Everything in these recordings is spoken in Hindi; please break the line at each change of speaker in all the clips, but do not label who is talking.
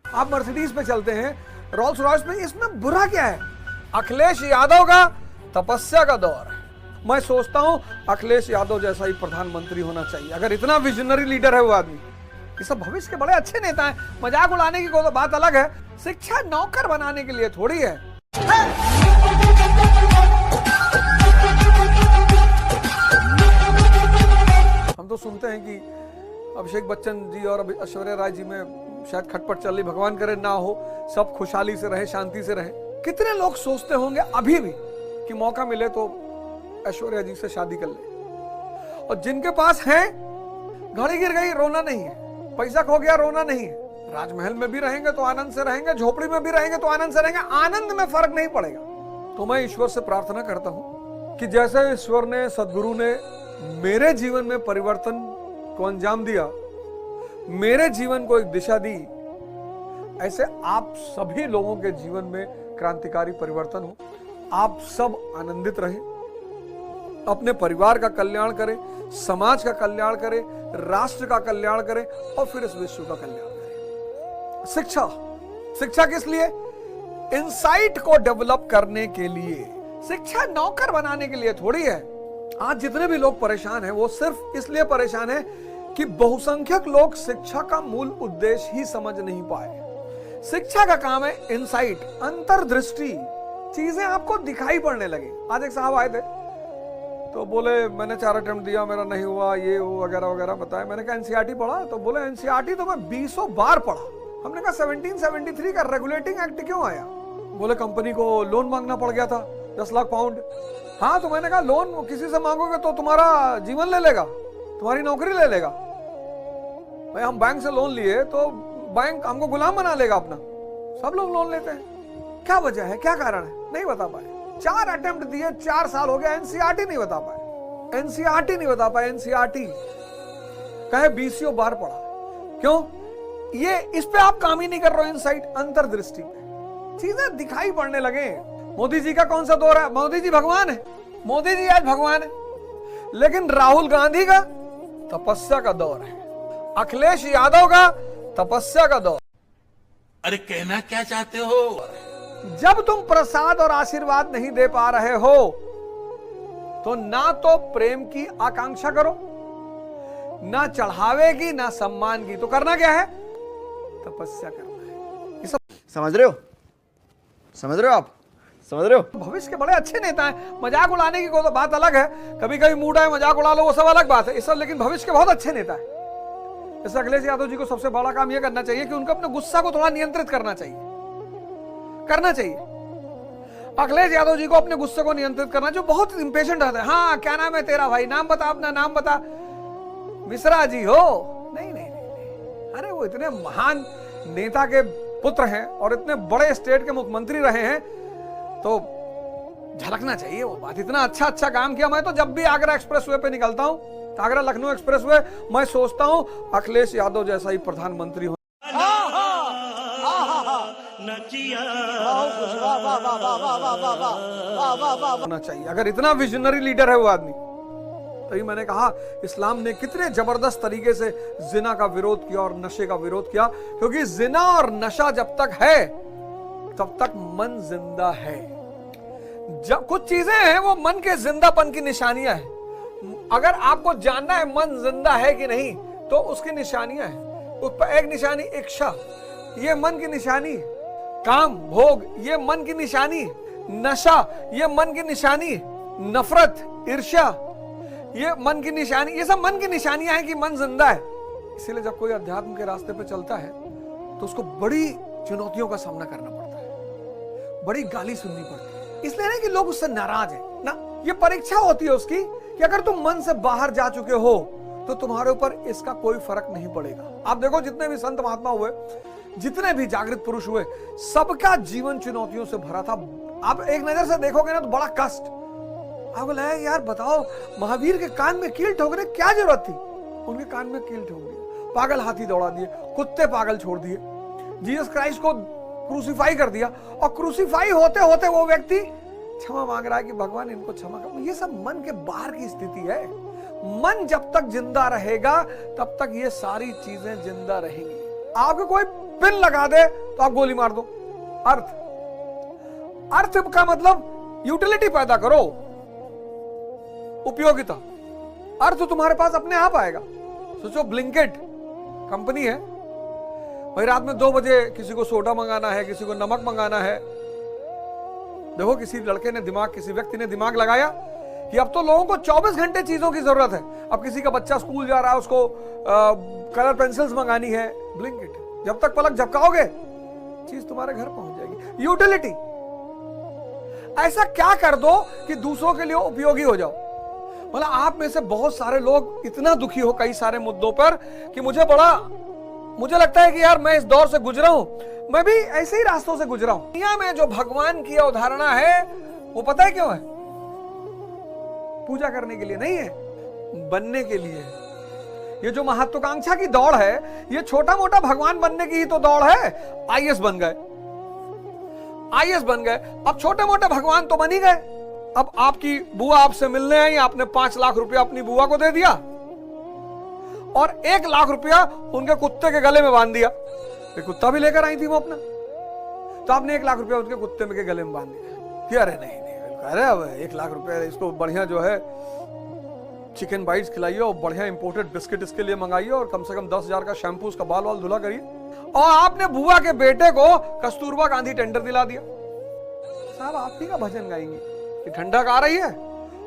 आप मर्सिडीज पे चलते हैं, रोल्स रॉयस पे, इसमें बुरा क्या है? अखिलेश यादव का तपस्या का दौर है। मैं सोचता हूं अखिलेश यादव जैसा ही प्रधानमंत्री होना चाहिए। अगर इतना विजनरी लीडर है वो आदमी, ये सब भविष्य के बड़े अच्छे नेता हैं। मजाक उड़ाने की कोई बात अलग है, शिक्षा नौकर बनाने के लिए थोड़ी है। हम तो सुनते हैं कि अभिषेक बच्चन जी और ऐश्वर्या राय जी में शायद खटपट चल रही, भगवान करे ना हो, सब खुशहाली से रहे, शांति से रहे। कितने लोग सोचते होंगे अभी भी कि मौका मिले तो ऐश्वर्या जी से शादी कर ले। और जिनके पास है, घड़ी गिर गई रोना नहीं है, पैसा खो गया रोना नहीं है, राजमहल में भी रहेंगे तो आनंद से रहेंगे, झोपड़ी में भी रहेंगे तो आनंद से रहेंगे, आनंद में फर्क नहीं पड़ेगा। तो मैं ईश्वर से प्रार्थना करता हूं कि जैसे ईश्वर ने, सदगुरु ने मेरे जीवन में परिवर्तन को अंजाम दिया, मेरे जीवन को एक दिशा दी, ऐसे आप सभी लोगों के जीवन में क्रांतिकारी परिवर्तन हो। आप सब आनंदित रहें, अपने परिवार का कल्याण करें, समाज का कल्याण करें, राष्ट्र का कल्याण करें और फिर इस विश्व का कल्याण करें। शिक्षा किस लिए? इंसाइट को डेवलप करने के लिए। शिक्षा नौकर बनाने के लिए थोड़ी है। आज जितने भी लोग परेशान हैं वो सिर्फ इसलिए परेशान है कि बहुसंख्यक लोग शिक्षा का मूल उद्देश्य ही समझ नहीं पाए। शिक्षा का काम है इनसाइट, अंतर्दृष्टि, चीजें आपको दिखाई पड़ने लगी। आज एक साहब आए थे तो बोले मैंने 4 अटेम्प्ट दिया, मेरा नहीं हुआ, ये वो वगैरह वगैरह बताया। मैंने कहा एनसीईआरटी पढ़ा? तो बोले एनसीईआरटी तो मैं 20 बार पढ़ा। हमने कहा 1773 का रेगुलेटिंग एक्ट क्यों आया? बोले कंपनी को लोन मांगना पड़ गया था 10 लाख पाउंड। हाँ, तो मैंने कहा लोन किसी से मांगोगे तो तुम्हारा जीवन ले लेगा, तुम्हारी नौकरी ले लेगा। भाई हम बैंक से लोन लिए तो बैंक हमको गुलाम बना लेगा अपना। सब लोग लोन लेते हैं, क्या वजह है, क्या कारण है? नहीं बता पाए। 4 अटेम्प्ट दिए, 4 साल हो गया, एनसीईआरटी नहीं बता पाए, एनसीईआरटी नहीं बता पाए। एनसीईआरटी कहे 20 बार पढ़ा। क्यों? ये इस पे आप काम ही नहीं कर रहे हो। इनसाइट, अंतर्दृष्टि, चीजें दिखाई पड़ने लगे। मोदी जी का कौन सा दौर है? मोदी जी भगवान है, मोदी जी आज भगवान है, लेकिन राहुल गांधी का तपस्या का दौर है, अखिलेश यादव का तपस्या का दौर।
अरे कहना क्या चाहते हो?
जब तुम प्रसाद और आशीर्वाद नहीं दे पा रहे हो तो ना तो प्रेम की आकांक्षा करो, ना चढ़ावे की, ना सम्मान की। तो करना क्या है? तपस्या करना है। ये सब
समझ रहे हो? समझ रहे हो आप? समझ रहे हो?
भविष्य के बड़े अच्छे नेता हैं। मजाक उड़ाने की कोई बात अलग है, कभी कभी मूड आए मजाक उड़ा लो, वो सब अलग बात है। इस सब, लेकिन भविष्य के बहुत अच्छे नेता है। जैसे अखिलेश यादव जी को सबसे बड़ा काम यह करना चाहिए कि उनको अपने गुस्सा को थोड़ा नियंत्रित करना चाहिए। अखिलेश यादव जी को अपने गुस्से को नियंत्रित करना, जो बहुत इंपेशेंट रहता है। हाँ, क्या नाम है तेरा भाई? नाम बता, अपना नाम बता। मिश्रा जी हो? नहीं नहीं नहीं, अरे वो इतने महान नेता के पुत्र हैं और इतने बड़े स्टेट के मुख्यमंत्री रहे हैं, तो झलकना चाहिए वो बात। इतना अच्छा काम किया। मैं तो जब भी आगरा एक्सप्रेसवे पे निकलता हूं, आगरा लखनऊ एक्सप्रेसवे, मैं सोचता हूं अखिलेश यादव जैसा ही प्रधानमंत्री होना चाहिए। अगर इतना विजनरी लीडर है वो आदमी, तो मैंने कहा इस्लाम ने कितने जबरदस्त तरीके से जिना का विरोध किया और नशे का विरोध किया, क्योंकि जिना और नशा जब तक है तब तक मन जिंदा है। जब कुछ चीजें हैं वो मन के जिंदापन की निशानियां हैं। अगर आपको जानना है मन जिंदा है कि नहीं, तो उसकी निशानियां हैं। उस पर एक निशानी इच्छा, ये मन की निशानी। काम भोग, ये मन की निशानी। नशा, ये मन की निशानी। नफरत, ईर्ष्या, ये मन की निशानी। ये सब मन की निशानियां हैं कि मन जिंदा है। इसीलिए जब कोई अध्यात्म के रास्ते पे चलता है तो उसको बड़ी चुनौतियों का सामना करना पड़ता है, बड़ी गाली सुननी पड़ती है। इसलिए नहीं कि लोग उससे नाराज हैं ना, ये परीक्षा होती है उसकी कि अगर तुम मन से बाहर जा चुके हो तो तुम्हारे ऊपर इसका कोई फर्क नहीं पड़ेगा। आप देखो जितने भी संत महात्मा हुए, जितने भी जागृत पुरुष हुए, सबका जीवन चुनौतियों से भरा था। आप एक नजर से देखोगे ना तो बड़ा कष्ट। आपको लगा यार बताओ, महावीर के कान में कील ठोकने क्या जरूरत थी? उनके कान में कील ठोक दिया, पागल हाथी दौड़ा दिए, कुत्ते पागल छोड़ दिए, जीसस क्राइस्ट को क्रूसीफाई कर दिया, और क्रूसीफाई होते होते वो व्यक्ति क्षमा मांग रहा है कि भगवान इनको क्षमा कर। ये सब मन के बाहर की स्थिति है। मन जब तक जिंदा रहेगा तब तक ये सारी चीजें जिंदा रहेंगी। आपको कोई पिन लगा दे तो आप गोली मार दो। अर्थ, अर्थ का मतलब यूटिलिटी पैदा करो, उपयोगिता। अर्थ तुम्हारे पास अपने आप आएगा। सोचो ब्लिंकिट कंपनी है भाई, रात में 2 बजे किसी को सोडा मंगाना है, किसी को नमक मंगाना है। देखो किसी लड़के ने दिमाग, किसी व्यक्ति ने दिमाग लगाया कि अब तो लोगों को 24 घंटे चीजों की जरूरत है। अब किसी का बच्चा स्कूल जा रहा है, उसको कलर पेंसिल्स मंगानी है, ब्लिंकिट, जब तक पलक झपकाओगे चीज तुम्हारे घर पहुंच जाएगी। यूटिलिटी, ऐसा क्या कर दो कि दूसरों के लिए उपयोगी हो जाओ। मतलब आप में से बहुत सारे लोग इतना दुखी हो कई सारे मुद्दों पर कि मुझे लगता है कि यार मैं इस दौर से गुजरा हूं, मैं भी ऐसे ही रास्तों से गुजरा हूं। दुनिया में जो भगवान की अवधारणा है वो पता है क्यों है? पूजा करने के लिए नहीं है, बनने के लिए है। ये जो महत्वाकांक्षा की दौड़ है, ये छोटा मोटा भगवान बनने की ही तो दौड़ है। आईएएस बन गए, आईएएस बन गए, अब छोटे मोटे भगवान तो बन ही गए। अब आपकी बुआ आपसे मिलने आई, आपने 5 लाख रुपया अपनी बुआ को दे दिया और 1 लाख रुपया उनके कुत्ते के गले में बांध दिया। कुत्ता भी लेकर आई थी वो अपना, तो आपने 1 लाख रुपया उसके कुत्ते के गले में बांध दिया कि अरे नहीं, अरे अब 1 लाख रुपया, इसको बढ़िया जो है चिकन बाइट्स खिलाइए और बढ़िया इंपोर्टेड बिस्किट इसके लिए मंगाइए और कम से कम 10,000 का शैम्पू, उसका बाल वाल धुला करिए। और आपने बुआ के बेटे को कस्तूरबा गांधी टेंडर दिला दिया। साहब आप ही का भजन गाएंगे कि ठंडक आ रही है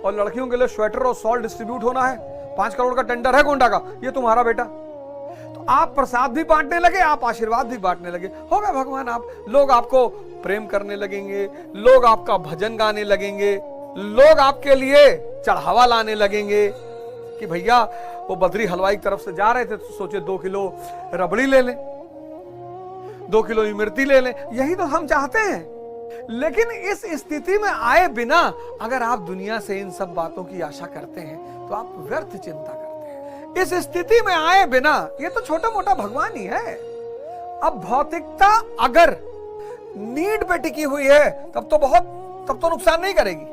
और लड़कियों के लिए स्वेटर और सॉल्ट डिस्ट्रीब्यूट होना है, 5 करोड़ का टेंडर है गोंडा का, ये तुम्हारा बेटा। तो आप प्रसाद भी बांटने लगे, आप आशीर्वाद भी बांटने लगे, हो गए भगवान आप। लोग आपको प्रेम करने लगेंगे, लोग आपका भजन गाने लगेंगे, लोग आपके लिए चढ़ावा लाने लगेंगे कि भैया वो बद्री हलवाई की तरफ से जा रहे थे तो सोचे 2 किलो रबड़ी ले लें, 2 किलो इमरती ले लें। यही तो हम चाहते हैं। लेकिन इस स्थिति में आए बिना अगर आप दुनिया से इन सब बातों की आशा करते हैं तो आप व्यर्थ चिंता करते हैं। इस स्थिति में आए बिना, ये तो छोटा मोटा भगवान ही है। अब भौतिकता अगर नीड पे टिकी हुई है तब तो नुकसान नहीं करेगी,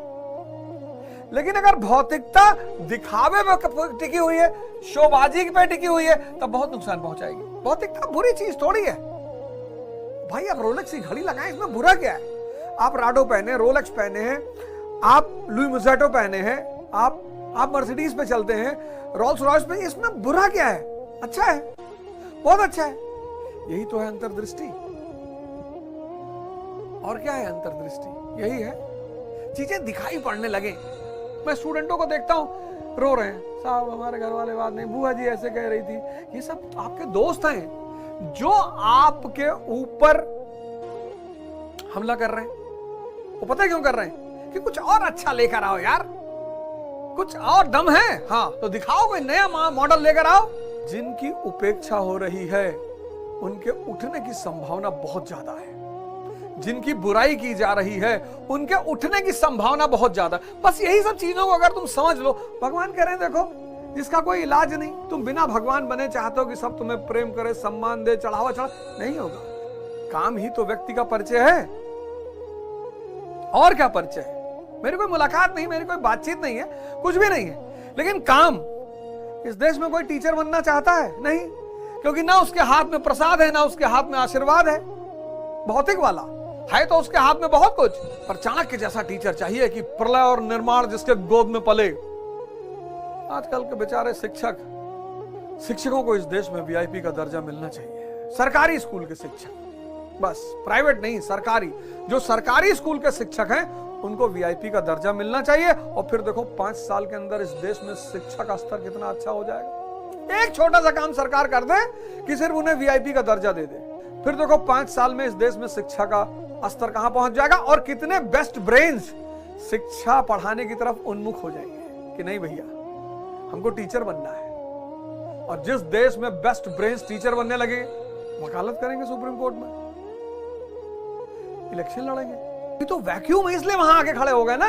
लेकिन अगर भौतिकता दिखावे पे टिकी हुई है, शोबाजी पे टिकी हुई है, तब बहुत नुकसान पहुंचाएगी। भौतिकता बुरी चीज थोड़ी है भाई। आप रोलेक्स की घड़ी लगाएं, इसमें बुरा क्या है? आप राडो पहने, रोलेक्स पहने हैं, आप लुई मुजेटो पहने हैं, आप मर्सिडीज पे चलते हैं, रोल्स रॉयस पे, इसमें बुरा क्या है? अच्छा है, बहुत अच्छा है। यही तो है अंतर्दृष्टि। और क्या है अंतर्दृष्टि? यही है, चीजें दिखाई पड़ने लगे। मैं स्टूडेंटों को देखता हूं, रो रहे हैं, साहब हमारे घर वाले बात नहीं, बुआ जी ऐसे कह रही थी। ये सब आपके दोस्त हैं जो आपके ऊपर हमला कर रहे हैं। वो पता है क्यों कर रहे हैं? कि कुछ और अच्छा लेकर आओ यार, कुछ और दम है, हाँ तो दिखाओ, कोई नया मॉडल लेकर आओ। जिनकी उपेक्षा हो रही है उनके उठने की संभावना बहुत ज्यादा है, जिनकी बुराई की जा रही है उनके उठने की संभावना बहुत ज्यादा। बस यही सब चीजों को अगर तुम समझ लो, भगवान कह रहे हैं देखो जिसका कोई इलाज नहीं, तुम बिना भगवान बने चाहते हो कि सब तुम्हें प्रेम करे, सम्मान दे, चढ़ावा चढ़ा, नहीं होगा। काम ही तो व्यक्ति का परिचय है, और क्या परिचय है? मेरी कोई मुलाकात नहीं, मेरी कोई बातचीत नहीं है, कुछ भी नहीं है, लेकिन काम। इस देश में कोई टीचर बनना चाहता है? नहीं, क्योंकि ना उसके हाथ में प्रसाद है, ना उसके हाथ में आशीर्वाद है। भौतिक वाला है तो उसके हाथ में बहुत कुछ, पर चाणक्य जैसा टीचर चाहिए कि प्रलय और निर्माण जिसके गोद में पले। आजकल के बेचारे शिक्षकों को इस देश में वीआईपी का दर्जा मिलना चाहिए। सरकारी स्कूल के शिक्षक, बस प्राइवेट नहीं, सरकारी। जो सरकारी स्कूल के शिक्षक हैं उनको वीआईपी का दर्जा मिलना चाहिए। और फिर देखो 5 साल के अंदर इस देश में शिक्षा का स्तर कितना अच्छा हो जाएगा। एक छोटा सा काम सरकार कर दे कि सिर्फ उन्हें वीआईपी का दर्जा दे दे, फिर देखो 5 साल में इस देश में शिक्षा का स्तर कहां पहुंच जाएगा और कितने बेस्ट ब्रेन्स शिक्षा पढ़ाने की तरफ उन्मुख हो जाएंगे कि नहीं भैया हमको टीचर बनना है। और जिस देश में बेस्ट ब्रेन्स टीचर बनने लगे, वकालत करेंगे सुप्रीम कोर्ट में, इलेक्शन लड़ेंगे। तो वैक्यूम इसलिए वहां आके खड़े हो गए ना